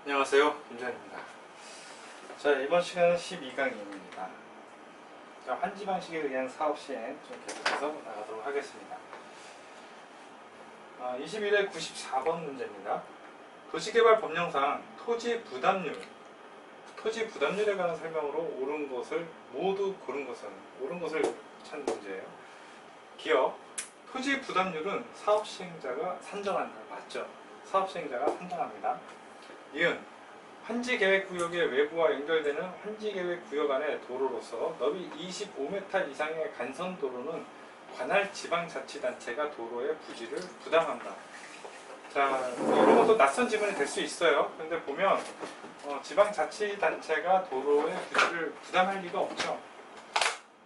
안녕하세요, 김전입니다. 자, 이번 시간은 12강입니다. 자, 환지 방식에 의한 사업 시행 좀 계속해서 나가도록 하겠습니다. 21회 94번 문제입니다. 도시개발 법령상 토지 부담률에 관한 설명으로 옳은 것을 모두 고른 것을 찾는 문제예요. 기억, 토지 부담률은 사업 시행자가 산정한다. 맞죠? 사업 시행자가 산정합니다. 니은, 환지계획구역의 외부와 연결되는 환지계획구역 안의 도로로서 너비 25m 이상의 간선도로는 관할 지방자치단체가 도로의 부지를 부담한다. 자, 이런 것도 낯선 지문이 될 수 있어요. 근데 보면 지방자치단체가 도로의 부지를 부담할 리가 없죠.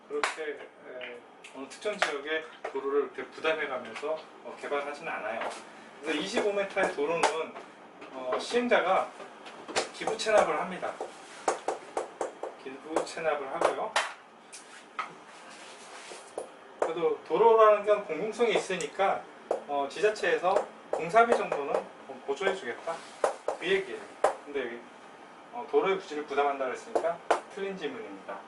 그렇게 어느 특정 지역의 도로를 이렇게 부담해가면서 개발하지는 않아요. 그래서 25m의 도로는 시행자가 기부 체납을 합니다. 기부 체납을 하고요. 그래도 도로라는 건 공공성이 있으니까 지자체에서 공사비 정도는 보조해 주겠다. 그 얘기예요. 근데 여기 도로의 부지를 부담한다 그랬으니까 틀린 질문입니다.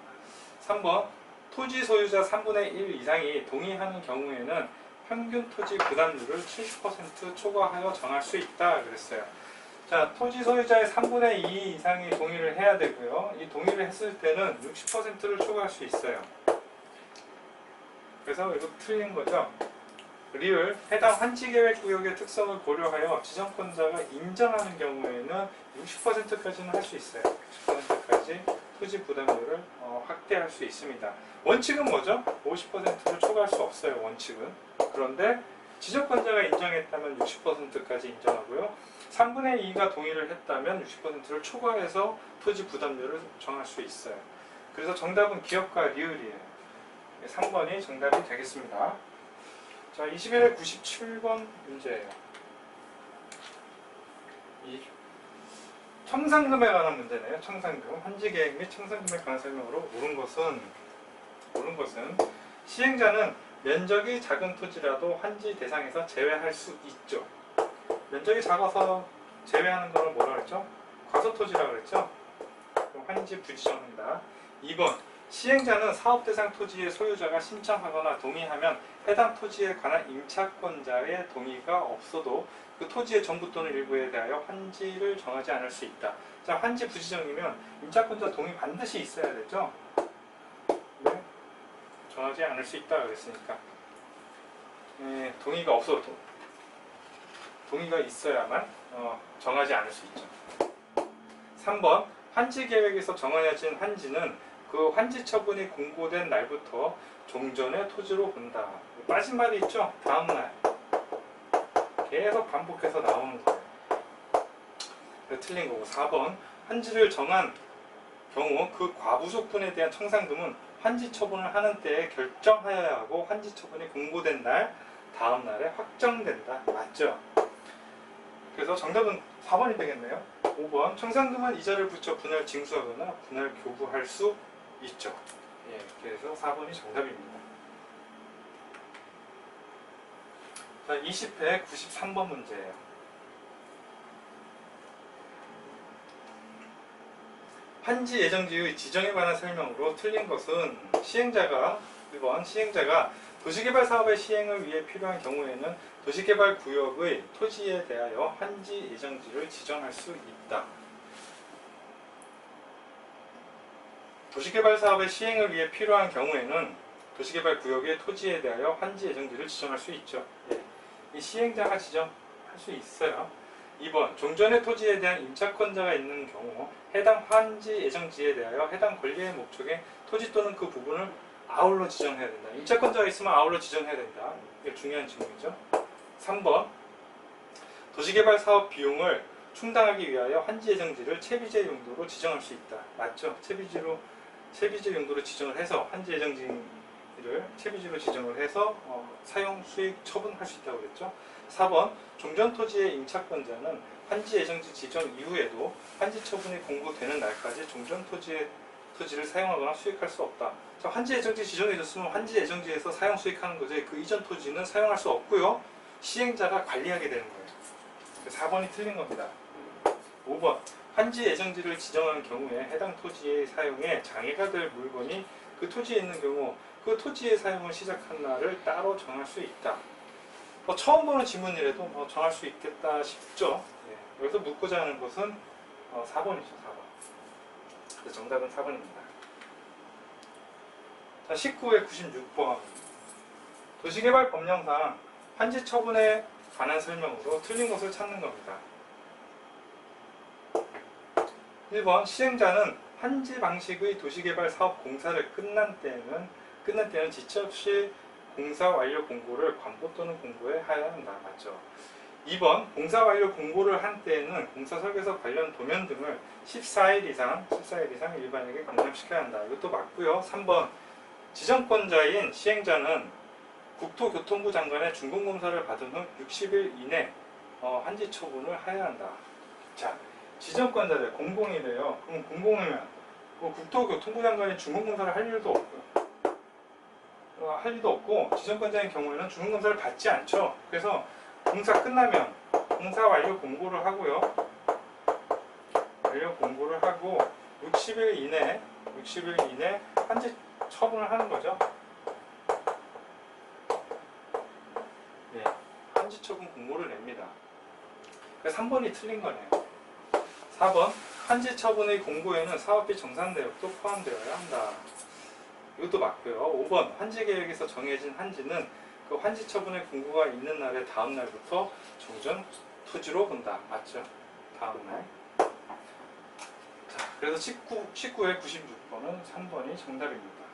3번, 토지 소유자 3분의 1 이상이 동의하는 경우에는 평균 토지 부담률을 70% 초과하여 정할 수 있다 그랬어요. 자, 토지 소유자의 3분의 2 이상이 동의를 해야 되고요. 이 동의를 했을 때는 60%를 초과할 수 있어요. 그래서 이거 틀린 거죠. 리을, 해당 환지계획구역의 특성을 고려하여 지정권자가 인정하는 경우에는 60%까지는 할 수 있어요. 60%까지 토지 부담률을 확대할 수 있습니다. 원칙은 뭐죠? 50%를 초과할 수 없어요. 원칙은. 그런데 지정권자가 인정했다면 60%까지 인정하고요. 3분의 2가 동의를 했다면 60%를 초과해서 토지 부담률을 정할 수 있어요. 그래서 정답은 기역과 리을이에요. 3번이 정답이 되겠습니다. 자, 21회 97번 문제예요. 이 청산금에 관한 문제네요. 청산금, 환지계획 및 청산금에 관한 설명으로 옳은 것은 시행자는 면적이 작은 토지라도 환지 대상에서 제외할 수 있죠. 면적이 작아서 제외하는 거를 뭐라 그랬죠? 과소토지라 그랬죠? 그럼 환지 부지정한다. 2번, 시행자는 사업 대상 토지의 소유자가 신청하거나 동의하면 해당 토지에 관한 임차권자의 동의가 없어도 그 토지의 전부 또는 일부에 대하여 환지를 정하지 않을 수 있다. 자, 환지 부지정이면 임차권자 동의 반드시 있어야 되죠? 네? 정하지 않을 수 있다 그랬으니까 동의가 없어도 동의가 있어야만 정하지 않을 수 있죠. 3번, 환지계획에서 정해진 환지는 그 환지 처분이 공고된 날부터 종전의 토지로 본다. 빠진 말이 있죠? 다음날. 계속 반복해서 나오는 거예요. 틀린 거고. 4번, 환지를 정한 경우 그 과부족분에 대한 청산금은 환지 처분을 하는 때에 결정하여야 하고 환지 처분이 공고된 날 다음 날에 확정된다. 맞죠? 그래서 정답은 4번이 되겠네요. 5번, 청산금은 이자를 붙여 분할 징수하거나 분할 교부할 수 있죠. 예, 그래서 4번이 정답입니다. 자, 20회 93번 문제예요. 환지 예정지의 지정에 관한 설명으로 틀린 것은 1번, 시행자가 도시개발 사업의 시행을 위해 필요한 경우에는 도시개발 구역의 토지에 대하여 환지 예정지를 지정할 수 있다. 도시개발 사업의 시행을 위해 필요한 경우에는 도시개발 구역의 토지에 대하여 환지 예정지를 지정할 수 있죠. 예. 이 시행자가 지정할 수 있어요. 2번, 종전의 토지에 대한 임차권자가 있는 경우 해당 환지 예정지에 대하여 해당 권리의 목적에 토지 또는 그 부분을 아울러 지정해야 된다. 임차권자가 있으면 아울러 지정해야 된다. 이게 중요한 질문이죠. 3번, 도시개발 사업 비용을 충당하기 위하여 환지 예정지를 채비제 용도로 지정할 수 있다. 맞죠? 채비제 용도로 지정을 해서 환지 예정지를 채비지로 지정을 해서 사용 수익 처분할 수 있다고 그랬죠. 4번, 종전 토지의 임차권자는 환지 예정지 지정 이후에도 환지 처분이 공고되는 날까지 종전 토지를 사용하거나 수익할 수 없다. 자, 환지 예정지 지정해줬으면 환지 예정지에서 사용 수익하는 거죠. 그 이전 토지는 사용할 수 없고요. 시행자가 관리하게 되는 거예요. 4번이 틀린 겁니다. 5번 환지 예정지를 지정한 경우에 해당 토지의 사용에 장애가 될 물건이 그 토지에 있는 경우 그 토지의 사용을 시작한 날을 따로 정할 수 있다. 처음 보는 지문이라도 정할 수 있겠다 싶죠. 예, 여기서 묻고자 하는 것은 4번이죠. 4번. 그래서 정답은 4번입니다. 자, 19회 96번. 도시개발 법령상 환지 처분에 관한 설명으로 틀린 것을 찾는 겁니다. 1번 시행자는 환지 방식의 도시개발 사업 공사를 끝난 때는 지체 없이 공사 완료 공고를 관보 또는 공고에 하여야 한다. 맞죠? 2번 공사 완료 공고를 한 때에는 공사 설계서 관련 도면 등을 14일 이상 일반에게 공개시켜야 한다. 이것도 맞고요. 3번 지정권자인 시행자는 국토교통부 장관의 준공검사를 받은 후 60일 이내 환지 처분을 하여야 한다. 자, 지정권자들 공공이래요. 그럼 공공이면 국토교통부 장관이 준공검사를 할 일도 없고 지정권자인 경우에는 준공검사를 받지 않죠. 그래서 공사 끝나면 공사 완료 공고를 하고요. 완료 공고를 하고 60일 이내 환지 처분을 하는 거죠. 네, 환지 처분 공고를 냅니다. 그래서 3번이 틀린 거네요. 4번 환지 처분의 공고에는 사업비 정산 내역도 포함되어야 한다. 이것도 맞고요. 5번 환지 계획에서 정해진 환지는 그 환지 처분의 공고가 있는 날의 다음 날부터 종전 토지로 본다. 맞죠? 다음 날. 자, 그래서 19회 96번은 3번이 정답입니다.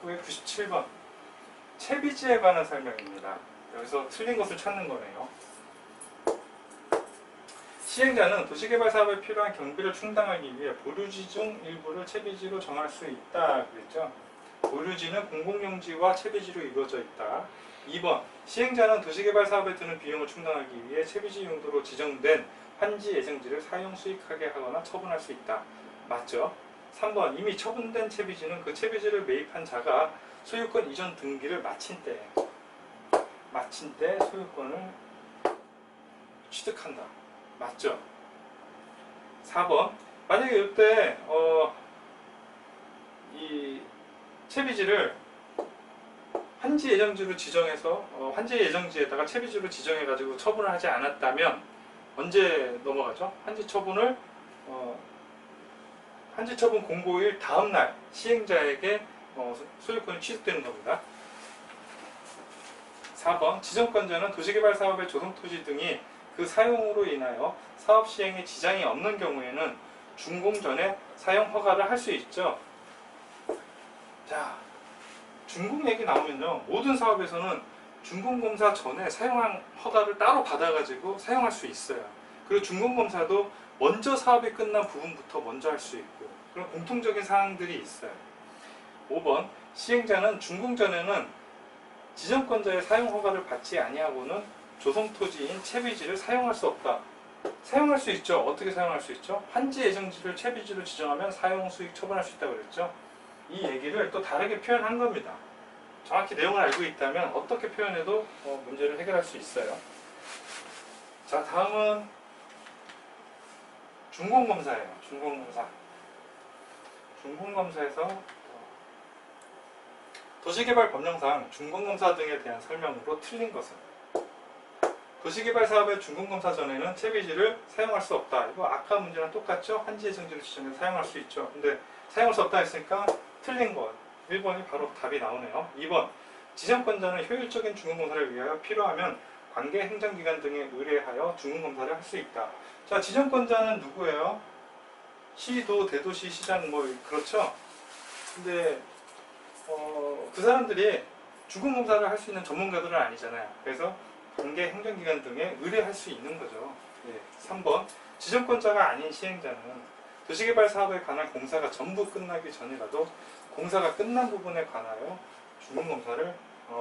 19회 97번 채비지에 관한 설명입니다. 여기서 틀린 것을 찾는 거네요. 시행자는 도시개발 사업에 필요한 경비를 충당하기 위해 보류지 중 일부를 채비지로 정할 수 있다. 그랬죠? 보류지는 공공용지와 채비지로 이루어져 있다. 2번 시행자는 도시개발 사업에 드는 비용을 충당하기 위해 채비지 용도로 지정된 환지 예정지를 사용 수익하게 하거나 처분할 수 있다. 맞죠? 3번 이미 처분된 채비지는 그 채비지를 매입한 자가 소유권 이전 등기를 마친 때 소유권을 취득한다. 맞죠? 4번 만약에 이때 이 채비지를 환지 예정지로 지정해서 환지 예정지에다가 채비지로 지정해가지고 처분을 하지 않았다면 언제 넘어가죠? 환지 처분 공고일 다음날 시행자에게 소유권이 취득되는 겁니다. 4번 지정권자는 도시개발 사업의 조성토지 등이 그 사용으로 인하여 사업 시행에 지장이 없는 경우에는 준공 전에 사용 허가를 할 수 있죠. 자, 준공 얘기 나오면요. 모든 사업에서는 준공검사 전에 사용한 허가를 따로 받아가지고 사용할 수 있어요. 그리고 준공검사도 먼저 사업이 끝난 부분부터 먼저 할 수 있고 그런 공통적인 사항들이 있어요. 5번 시행자는 준공 전에는 지정권자의 사용 허가를 받지 아니하고는 조성토지인 채비지를 사용할 수 없다. 사용할 수 있죠. 어떻게 사용할 수 있죠? 환지 예정지를 채비지로 지정하면 사용 수익 처분할 수 있다고 그랬죠. 이 얘기를 또 다르게 표현한 겁니다. 정확히 내용을 알고 있다면 어떻게 표현해도 문제를 해결할 수 있어요. 자, 다음은 준공검사예요. 준공검사에서 도시개발 법령상 준공검사 등에 대한 설명으로 틀린 것은 도시개발 사업의 준공검사 전에는 채비지를 사용할 수 없다. 이거 아까 문제랑 똑같죠? 환지 예정지를 지정해서 사용할 수 있죠. 근데 사용할 수 없다 했으니까 틀린 것. 1번이 바로 답이 나오네요. 2번 지정권자는 효율적인 준공검사를 위하여 필요하면 관계 행정기관 등에 의뢰하여 준공검사를 할 수 있다. 자, 지정권자는 누구예요? 시도, 대도시, 시장 그렇죠? 근데 그 사람들이 준공검사를 할 수 있는 전문가들은 아니잖아요. 그래서 관계 행정기관 등에 의뢰할 수 있는 거죠. 예. 3번 지정권자가 아닌 시행자는 도시개발 사업에 관한 공사가 전부 끝나기 전이라도 공사가 끝난 부분에 관하여 준공검사를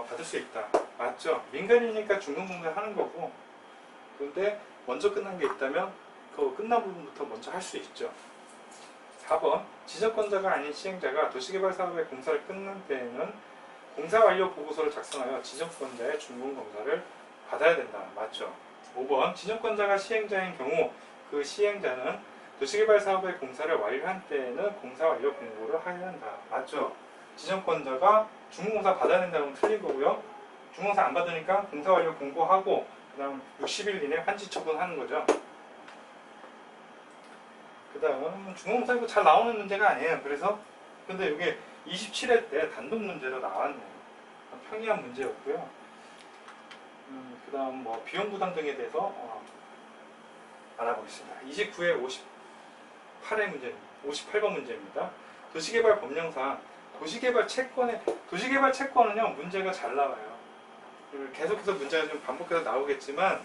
받을 수 있다. 맞죠? 민간이니까 준공검사 하는 거고 그런데 먼저 끝난 게 있다면 그 끝난 부분부터 먼저 할 수 있죠. 4번 지정권자가 아닌 시행자가 도시개발 사업의 공사를 끝난 때에는 공사 완료 보고서를 작성하여 지정권자의 준공검사를 받아야 된다. 맞죠? 5번 지정권자가 시행자인 경우 그 시행자는 도시개발 사업의 공사를 완료한 때에는 공사 완료 공고를 하여야 한다. 맞죠? 지정권자가 준공사 받아야 된다는 건 틀린 거고요. 준공사 안 받으니까 공사 완료 공고하고 그 다음 60일 이내 환지 처분하는 거죠. 그 다음 준공사 이거 잘 나오는 문제가 아니에요. 그래서 근데 이게 27회 때 단독 문제로 나왔네요. 평이한 문제였고요. 그 다음 뭐 비용 부담 등에 대해서 알아보겠습니다. 29회 58회 문제, 58번 문제입니다. 도시개발 법령상 도시개발 채권은요 문제가 잘 나와요. 계속해서 문제가 좀 반복해서 나오겠지만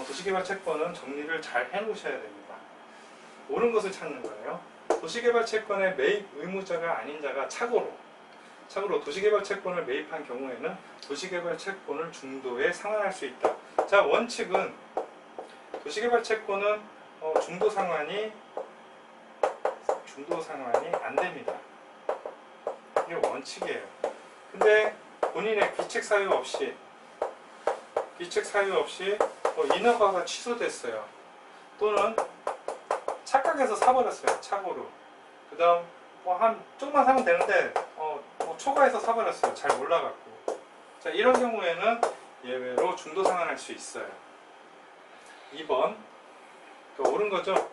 도시개발 채권은 정리를 잘 해놓으셔야 됩니다. 옳은 것을 찾는 거예요. 도시개발 채권의 매입 의무자가 아닌 자가 착오로 도시개발 채권을 매입한 경우에는 도시개발 채권을 중도에 상환할 수 있다. 자, 원칙은 도시개발 채권은 중도 상환이 안 됩니다. 이게 원칙이에요. 근데 본인의 귀책 사유 없이 인허가가 취소됐어요. 또는 착각해서 사버렸어요. 착오로. 그 다음 조금만 사면 되는데 초과해서 사버렸어요. 잘 몰라갖고. 자, 이런 경우에는 예외로 중도 상환할 수 있어요. 2번 옳은 거죠.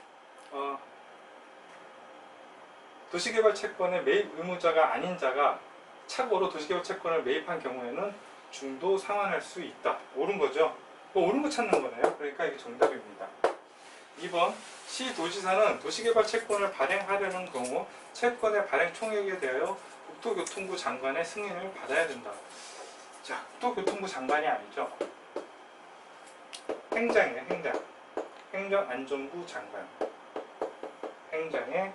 도시개발 채권의 매입 의무자가 아닌 자가 착오로 도시개발 채권을 매입한 경우에는 중도 상환할 수 있다. 옳은 거죠. 옳은 거 찾는 거네요. 그러니까 이게 정답입니다. 2번 시도지사는 도시개발 채권을 발행하려는 경우 채권의 발행 총액에 대하여 국토교통부 장관의 승인을 받아야 된다. 자, 국토교통부 장관이 아니죠. 행장이에요. 행정안전부 장관. 행장의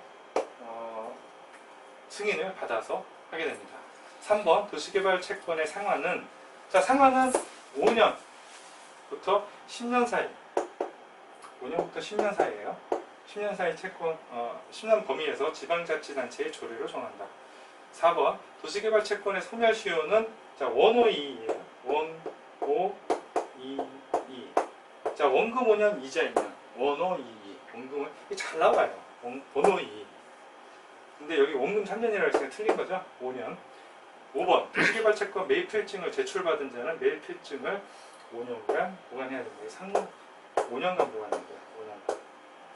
승인을 받아서 하게 됩니다. 3번 도시개발 채권의 상환은 상환은 5년부터 10년 사이 5년부터 10년 사이에요. 10년 사이 채권 10년 범위에서 지방자치단체의 조례로 정한다. 4번 도시개발 채권의 소멸시효는 1522예요. 1522. 자, 원금 5년, 이자 2년. 1522. 원금은 이게 잘 나와요. 1522. 근데 여기 원금 3년이라고 했으니까 틀린 거죠. 5년. 5번 도시개발 채권 매입 필증을 제출받은 자는 매입 필증을 5년간 보관해야 됩니다. 5년간 보관합니다. 5년간.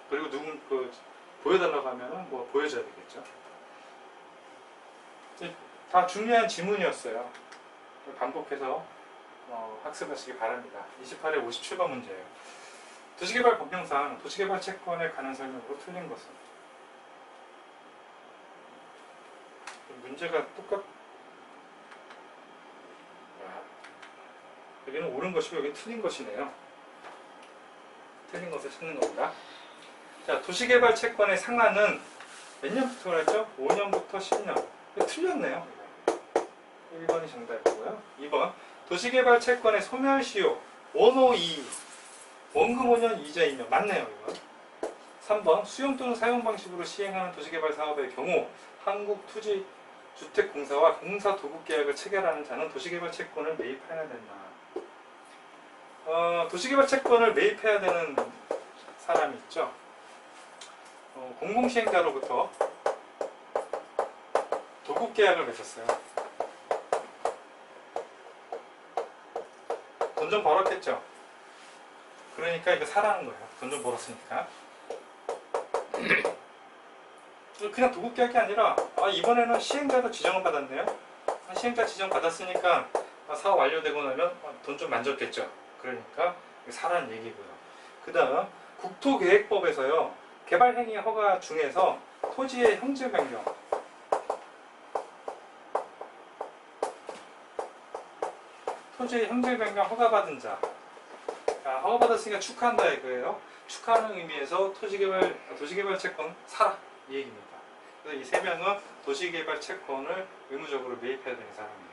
그리고 보여달라고 하면은 보여줘야 되겠죠. 다 중요한 지문이었어요. 반복해서 학습하시기 바랍니다. 28회 57번 문제예요. 도시개발 법령상 도시개발 채권에 관한 설명으로 틀린 것은 문제가 여기는 옳은 것이고 여기는 틀린 것이네요. 틀린 것을 찾는 겁니다. 자, 도시개발 채권의 상한은 몇 년부터 그랬죠? 5년부터 10년. 틀렸네요. 1번이 정답이고요. 2번 도시개발 채권의 소멸시효 1522 원금 5년 이자 2년 맞네요. 이건. 3번 수용 또는 사용 방식으로 시행하는 도시개발 사업의 경우 한국토지주택공사와 공사도급계약을 체결하는 자는 도시개발 채권을 매입해야 된다. 도시개발 채권을 매입해야 되는 사람이 있죠. 공공시행자로부터 도급계약을 맺었어요. 돈 좀 벌었겠죠. 그러니까 이거 사라는 거예요. 돈 좀 벌었으니까. 그냥 도급계약이 아니라 이번에는 시행자도 지정을 받았네요. 시행자 지정 받았으니까 사업 완료되고 나면 돈 좀 만졌겠죠. 그러니까 사라는 얘기고요. 그 다음 국토계획법에서요. 개발행위 허가 중에서 토지의 형질 변경 허가받은 자. 허가받았으니까 축하한다 이거예요. 축하하는 의미에서 도시개발 채권 사라 이 얘기입니다. 그래서 이 세 명은 도시개발 채권을 의무적으로 매입해야 되는 사람이에요.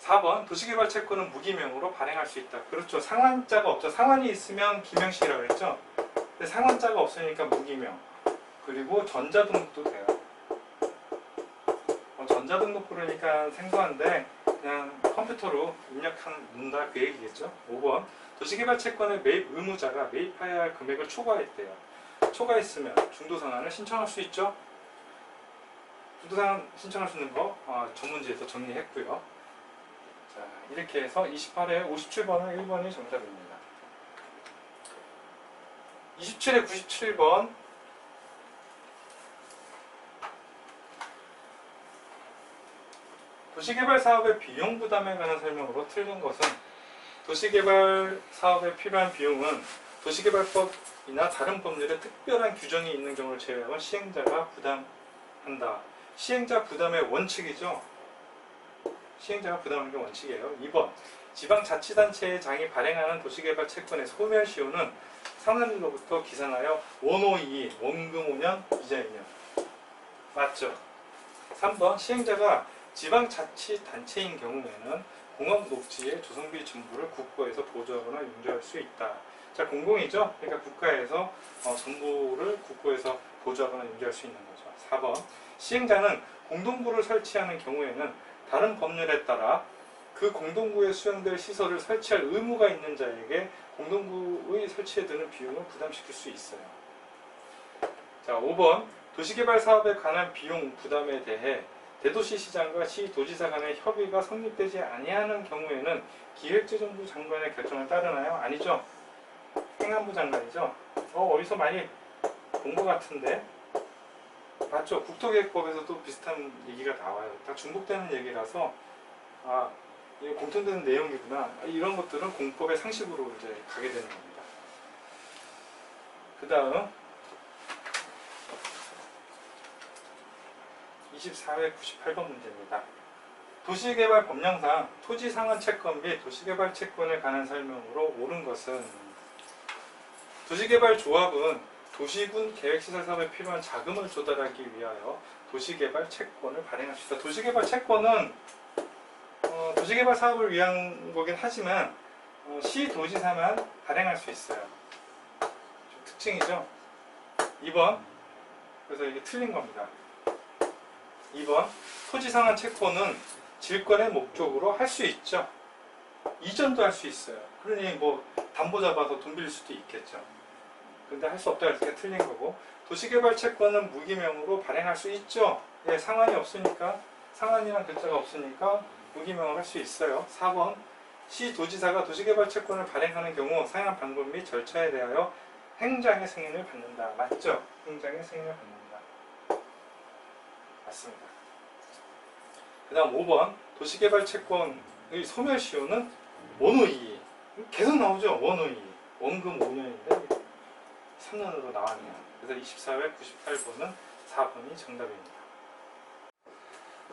4번 도시개발 채권은 무기명으로 발행할 수 있다. 그렇죠. 상환자가 없죠. 상환이 있으면 기명식이라고 했죠. 근데 상환자가 없으니까 무기명. 그리고 전자등록도 돼요. 전자등록 그러니까 생소한데 그냥 그냥 컴퓨터로 입력한다 그 얘기겠죠. 5번 도시개발 채권의 매입 의무자가 매입해야 할 금액을 초과했대요. 초과했으면 중도상환을 신청할 수 있죠. 중도상환 신청할 수 있는 거 전문지에서 정리했고요. 자, 이렇게 해서 28회 57번은 1번이 정답입니다. 27회 97번 도시개발 사업의 비용 부담에 관한 설명으로 틀린 것은 도시개발 사업에 필요한 비용은 도시개발법이나 다른 법률에 특별한 규정이 있는 경우를 제외하고 시행자가 부담한다. 시행자 부담의 원칙이죠. 시행자가 부담하는 게 원칙이에요. 2번 지방자치단체의 장이 발행하는 도시개발 채권의 소멸시효는 상한일로부터 기산하여 원호2 원금 5년 이자 2년 맞죠? 3번 시행자가 지방자치단체인 경우에는 공업녹지의 조성비 전부를 국고에서 보조하거나 용조할 수 있다. 자, 공공이죠? 그러니까 국가에서 전부를 국고에서 보조하거나 용조할 수 있는 거죠. 4번 시행자는 공동구를 설치하는 경우에는 다른 법률에 따라 그 공동구에 수용될 시설을 설치할 의무가 있는 자에게 공동구의 설치에 드는 비용을 부담시킬 수 있어요. 자, 5번 도시개발 사업에 관한 비용 부담에 대해 대도시시장과 시도지사 간의 협의가 성립되지 아니하는 경우에는 기획재정부 장관의 결정을 따르나요? 아니죠. 행안부 장관이죠. 어디서 많이 본 것 같은데 맞죠? 국토계획법에서도 비슷한 얘기가 나와요. 다 중복되는 얘기라서 이게 공통되는 내용이구나. 이런 것들은 공법의 상식으로 이제 가게 되는 겁니다. 그 다음 24회 98번 문제입니다. 도시개발 법령상 토지상환 채권 및 도시개발 채권에 관한 설명으로 옳은 것은 도시개발 조합은 도시군 계획시설 사업에 필요한 자금을 조달하기 위하여 도시개발 채권을 발행할 수 있다. 도시개발 채권은 도시개발 사업을 위한 거긴 하지만 시도지사만 발행할 수 있어요. 좀 특징이죠. 2번 그래서 이게 틀린 겁니다. 2번 토지상환 채권은 질권의 목적으로 할 수 있죠. 이전도 할 수 있어요. 그러니 뭐 담보 잡아서 돈 빌릴 수도 있겠죠. 근데 할 수 없다 이렇게 틀린 거고 도시개발 채권은 무기명으로 발행할 수 있죠. 예, 상환이 없으니까 상환이란 글자가 없으니까 무기명을 할 수 있어요. 4번 시도지사가 도시개발 채권을 발행하는 경우 사용 방법 및 절차에 대하여 행장의 승인을 받는다. 맞죠? 행장의 승인을 받는다. 맞습니다. 그 다음 5번 도시개발 채권의 소멸시효는 원호2 계속 나오죠. 원호2 원금 5년인데 3년으로 나왔네요. 그래서 24회 98번은 4번이 정답입니다.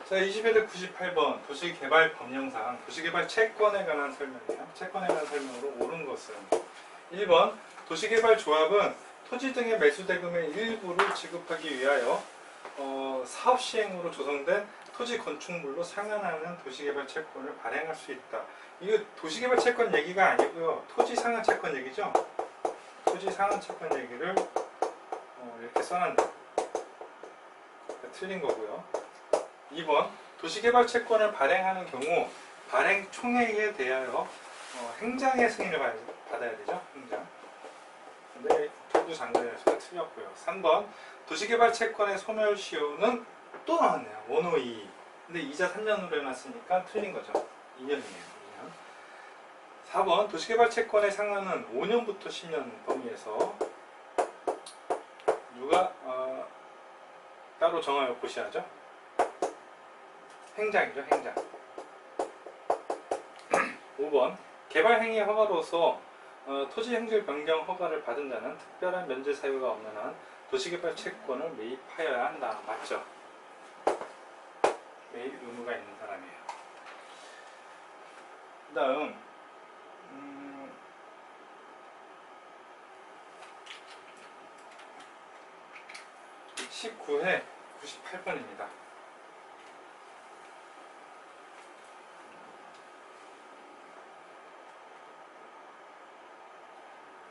자, 21회 98번 도시개발 법령상 도시개발 채권에 관한 설명이에요. 채권에 관한 설명으로 옳은 것은 1번 도시개발 조합은 토지 등의 매수대금의 일부를 지급하기 위하여 사업 시행으로 조성된 토지 건축물로 상환하는 도시개발 채권을 발행할 수 있다. 이거 도시개발 채권 얘기가 아니고요. 토지 상환 채권 얘기죠. 토지 상환 채권 얘기를 이렇게 써놨네. 틀린 거고요. 2번 도시개발 채권을 발행하는 경우 발행 총액에 대하여 행장의 승인을 받아야 되죠. 행장. 근데 법무 장관에서 틀렸고요. 3번 도시개발 채권의 소멸시효는 또 나왔네요. 원호2 근데 이자 3년으로 해놨으니까 틀린 거죠. 2년이에요. 2년. 4번 도시개발 채권의 상한은 5년부터 10년 범위에서 누가 따로 정하여 고시하죠. 행장이죠. 행장. 5번 개발행위 허가로서 토지 행질 변경 허가를 받은 자는 특별한 면제 사유가 없는 한 도시개발 채권을 매입하여야 한다. 맞죠? 매입 의무가 있는 사람이에요. 그 다음 19회 98번입니다.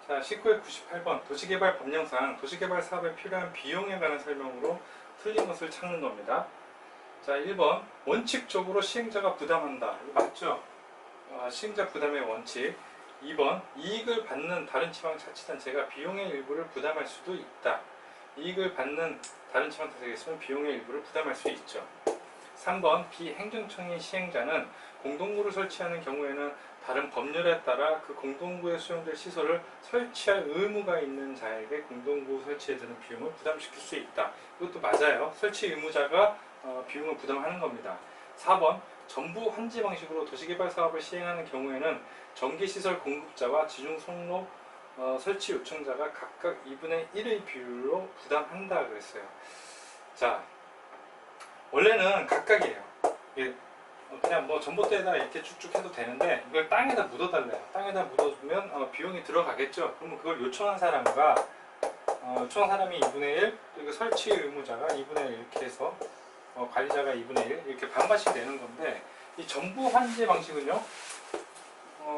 자, 19회 98번 도시개발 법령상 도시개발 사업에 필요한 비용에 관한 설명으로 틀린 것을 찾는 겁니다. 자, 1번 원칙적으로 시행자가 부담한다. 이거 맞죠? 시행자 부담의 원칙. 2번 이익을 받는 다른 지방자치단체가 비용의 일부를 부담할 수도 있다. 이익을 받는 다른 지방자치가 있으면 비용의 일부를 부담할 수 있죠. 3번 비행정청인 시행자는 공동구를 설치하는 경우에는 다른 법률에 따라 그 공동구에 수용될 시설을 설치할 의무가 있는 자에게 공동구 설치에 드는 비용을 부담시킬 수 있다. 이것도 맞아요. 설치 의무자가 비용을 부담하는 겁니다. 4번 전부 환지 방식으로 도시개발 사업을 시행하는 경우에는 전기시설 공급자와 지중송로 설치 요청자가 각각 2분의 1의 비율로 부담한다 그랬어요. 자, 원래는 각각이에요. 그냥 뭐 전봇대에다 이렇게 쭉쭉 해도 되는데 이걸 땅에다 묻어달래요. 땅에다 묻어주면 비용이 들어가겠죠. 그러면 그걸 요청한 사람과 요청한 사람이 2분의 1, 그리고 설치 의무자가 2분의 1 이렇게 해서 관리자가 2분의 1 이렇게 반반씩 내는 건데, 이 전부 환지 방식은요,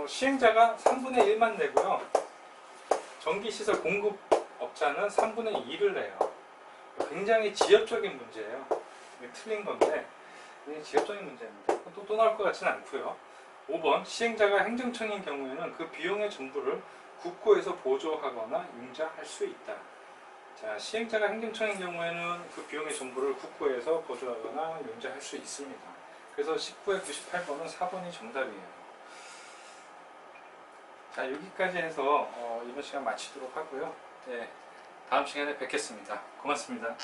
시행자가 3분의 1만 내고요, 전기시설 공급업자는 3분의 2를 내요. 굉장히 지엽적인 문제예요. 이게 틀린 건데 굉장히 지엽적인 문제입니다. 또 나올 것 같지는 않고요. 5번 시행자가 행정청인 경우에는 그 비용의 전부를 국고에서 보조하거나 융자할 수 있다. 자, 시행자가 행정청인 경우에는 그 비용의 전부를 국고에서 보조하거나 융자할 수 있습니다. 그래서 19의 98번은 4번이 정답이에요. 자, 여기까지 해서 이번 시간 마치도록 하고요. 네, 다음 시간에 뵙겠습니다. 고맙습니다.